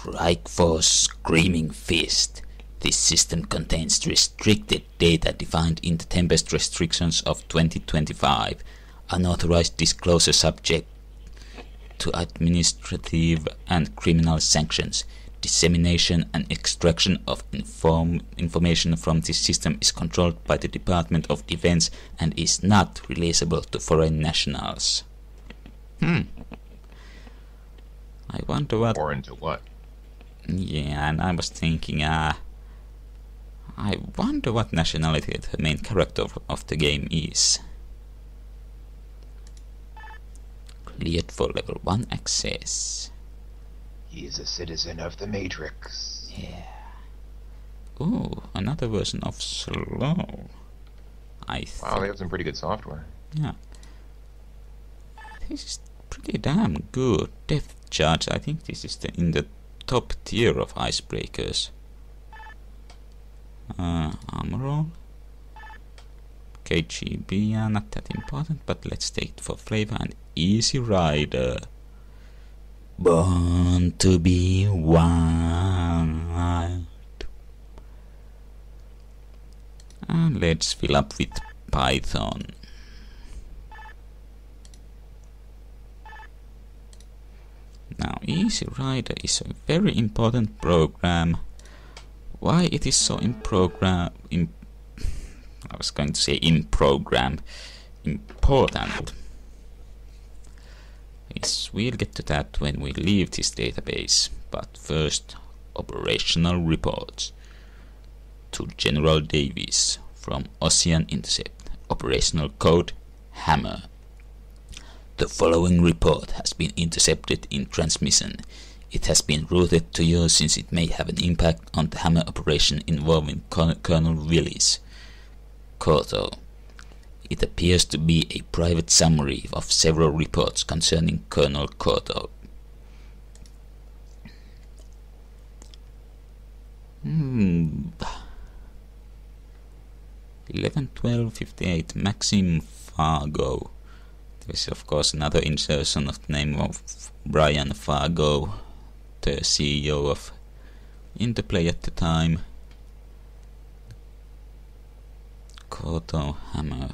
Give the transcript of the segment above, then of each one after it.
Strike Force Screaming Fist. This system contains restricted data defined in the Tempest restrictions of 2025. Unauthorized disclosure subject to administrative and criminal sanctions. Dissemination and extraction of information from this system is controlled by the Department of Defense and is not releasable to foreign nationals. I wonder what... Foreign to what? Yeah, and I was thinking, I wonder what nationality the main character of the game is. Cleared for level 1 access. He is a citizen of the Matrix. Yeah. Ooh, another version of Slow. Wow, they have some pretty good software. Yeah. This is pretty damn good. Depth charge, I think this is in the top tier of icebreakers. Armor roll. KGB, yeah, not that important, but let's take it for flavor. And Easy Rider. Born to be wild. And let's fill up with Python. Now, Easy Rider is a very important program. Why it is so important? Yes, we'll get to that when we leave this database. But first, operational reports. To General Davies from Ocean Intercept. Operational code Hammer. The following report has been intercepted in transmission. It has been routed to you since it may have an impact on the Hammer operation involving Colonel Willis. Koto. It appears to be a private summary of several reports concerning Colonel Koto. 11-12-58 Maxim Fargo. This is of course another insertion of the name of Brian Fargo, the CEO of Interplay at the time. Koto Hammer.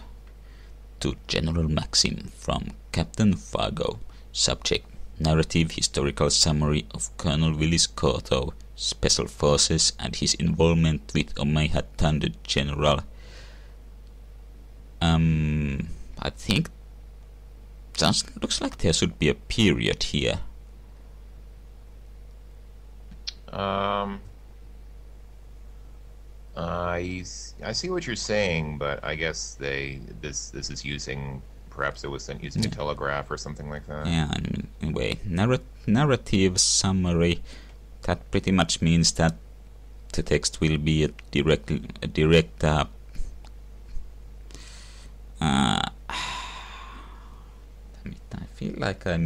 To General Maxim from Captain Fargo. Subject: narrative historical summary of Colonel Willis Koto, Special Forces, and his involvement with Omaha Thunder General. I think looks like there should be a period here. I see what you're saying, but I guess this is using, perhaps it was sent using a telegraph or something like that. Yeah, I mean, anyway, narrative summary. That pretty much means that the text will be a direct. I feel like I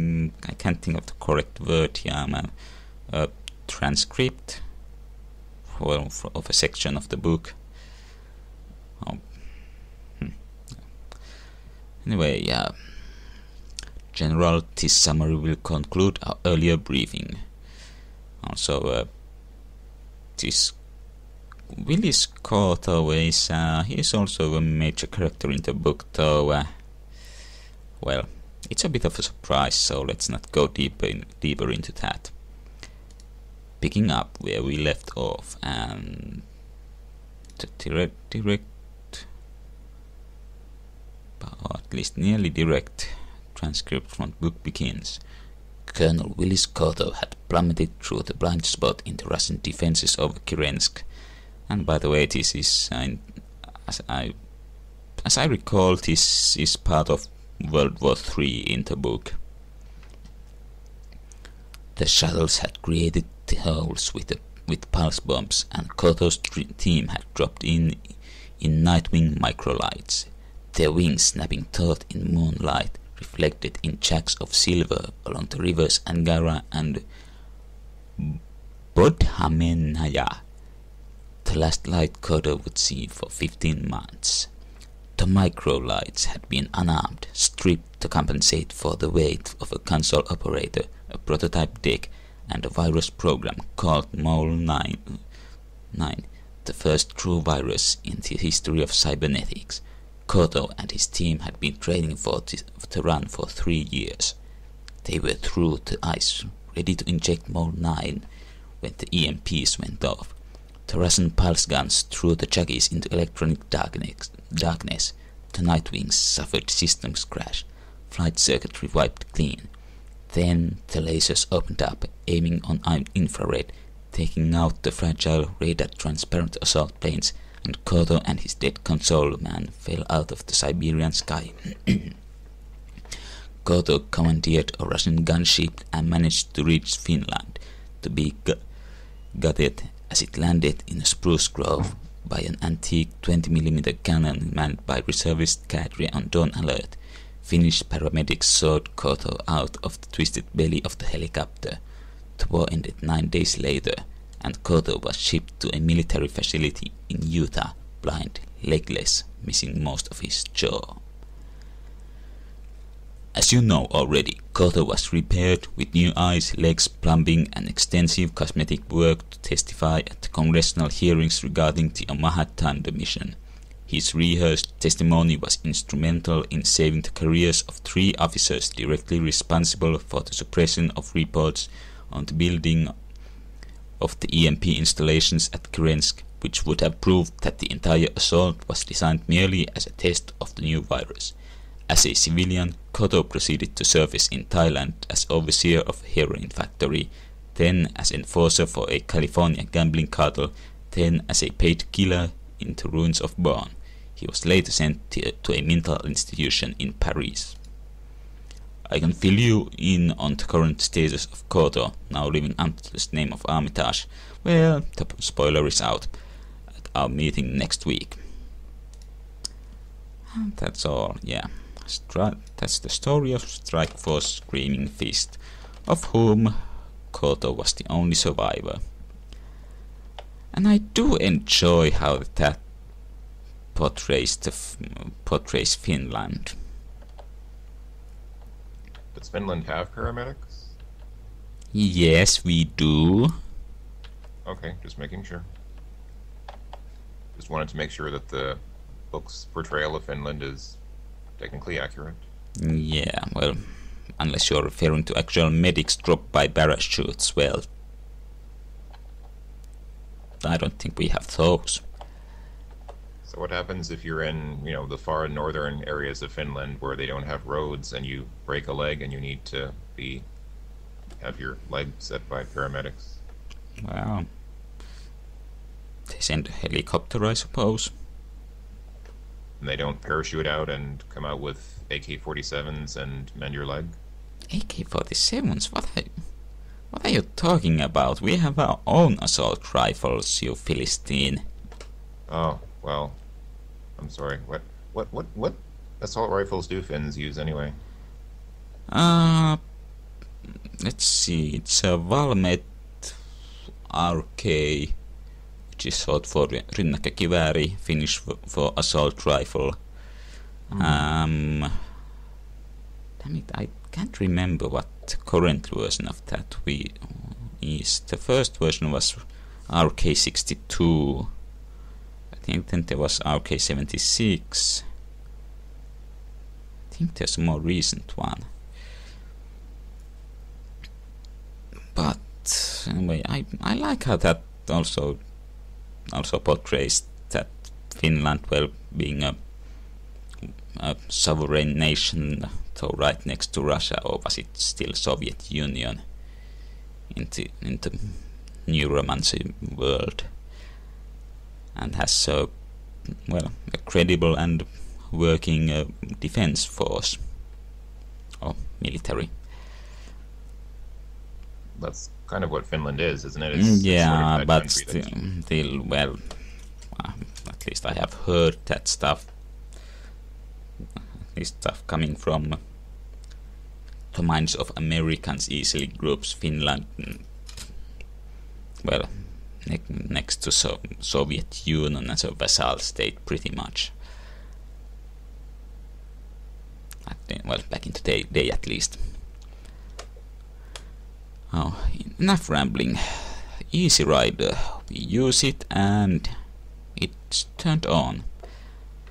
can't think of the correct word here. A transcript of a section of the book. Anyway, General, this summary will conclude our earlier briefing. Also, this Willis Koto is he's also a major character in the book, though. Well, it's a bit of a surprise, so let's not go deeper into that. Picking up where we left off, and the direct, or at least nearly direct transcript from the book begins. Colonel Willis Koto had plummeted through the blind spot in the Russian defenses over Kirensk. And by the way, this is, as I recall, this is part of World War III in the book. The shuttles had created the holes with pulse bombs, and Koto's team had dropped in Nightwing microlights, their wings snapping taut in moonlight, reflected in jacks of silver along the rivers Angara and Bodhamenaya, the last light Koto would see for 15 months. The microlights had been unarmed, stripped to compensate for the weight of a console operator, a prototype deck, and a virus program called Mole 9, the first true virus in the history of cybernetics. Koto and his team had been training for the run for 3 years. They were through the ice, ready to inject Mole 9 when the EMPs went off. The Russian pulse guns threw the juggies into electronic darkness. The Nightwings suffered systems crash. Flight circuitry wiped clean. Then the lasers opened up, aiming on infrared, taking out the fragile radar-transparent assault planes, and Koto and his dead console man fell out of the Siberian sky. Koto commandeered a Russian gunship and managed to reach Finland, to be gutted as it landed in a spruce grove by an antique 20mm cannon manned by reservist cadre on dawn alert. Finnish paramedics sawed Koto out of the twisted belly of the helicopter. The war ended 9 days later, and Koto was shipped to a military facility in Utah, blind, legless, missing most of his jaw. As you know already, Koto was repaired with new eyes, legs, plumbing, and extensive cosmetic work to testify at the congressional hearings regarding the Omaha Thunder mission. His rehearsed testimony was instrumental in saving the careers of 3 officers directly responsible for the suppression of reports on the building of the EMP installations at Kerensk, which would have proved that the entire assault was designed merely as a test of the new virus. As a civilian, Koto proceeded to service in Thailand as overseer of a heroin factory, then as enforcer for a California gambling cartel, then as a paid killer in the ruins of Bonn. He was later sent to a mental institution in Paris. I can fill you in on the current status of Koto, now living under the name of Armitage. Well, the spoiler is out at our meeting next week. That's all, yeah. That's the story of Strike Force Screaming Fist, of whom Koto was the only survivor. And I do enjoy how that portrays Finland. Does Finland have paramedics? Yes, we do. Okay, just making sure. Just wanted to make sure that the book's portrayal of Finland is technically accurate. Yeah, well, unless you're referring to actual medics dropped by parachutes, well, I don't think we have those. So what happens if you're in, the far northern areas of Finland where they don't have roads and you break a leg and you need to have your leg set by paramedics? Well, they send a helicopter, I suppose. And they don't parachute out and come out with AK-47s and mend your leg? AK-47s? What are you talking about? We have our own assault rifles, you Philistine. Oh, well, I'm sorry. What assault rifles do Finns use anyway? Let's see. It's a Valmet RK, which is short for rynnäkkökivääri, Finnish for assault rifle. Damn it, I can't remember what the current version of that is. The first version was RK62. I think then there was RK76. I think there's a more recent one. But anyway, I like how that also portrays that Finland, well, being a sovereign nation, though right next to Russia, or was it still Soviet Union, in the Neuromancer world, and has a credible and working defense force or military. That's kind of what Finland is, isn't it? Yeah, but still, well, at least I have heard that stuff. This stuff coming from the minds of Americans easily groups Finland, well, next to Soviet Union as a vassal state, pretty much. Well, back in the day at least. Oh, enough rambling. Easy Rider. We use it and it's turned on.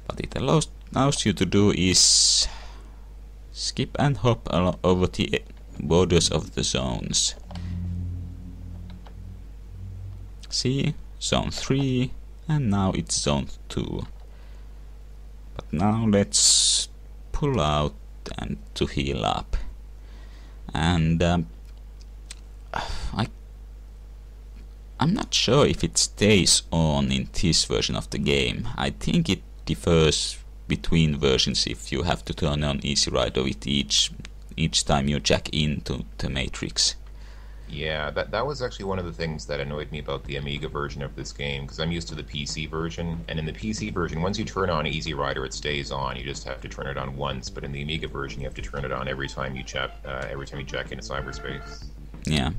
What it allows you to do is skip and hop over the borders of the zones. See, zone 3, and now it's zone 2. But now let's pull out and to heal up. And I'm not sure if it stays on in this version of the game. I think it differs between versions if you have to turn on Easy Rider with each time you jack into the Matrix. Yeah, that was actually one of the things that annoyed me about the Amiga version of this game, because I'm used to the PC version, and in the PC version, once you turn on Easy Rider, it stays on. You just have to turn it on once, but in the Amiga version, you have to turn it on every time you jack into cyberspace. Yeah,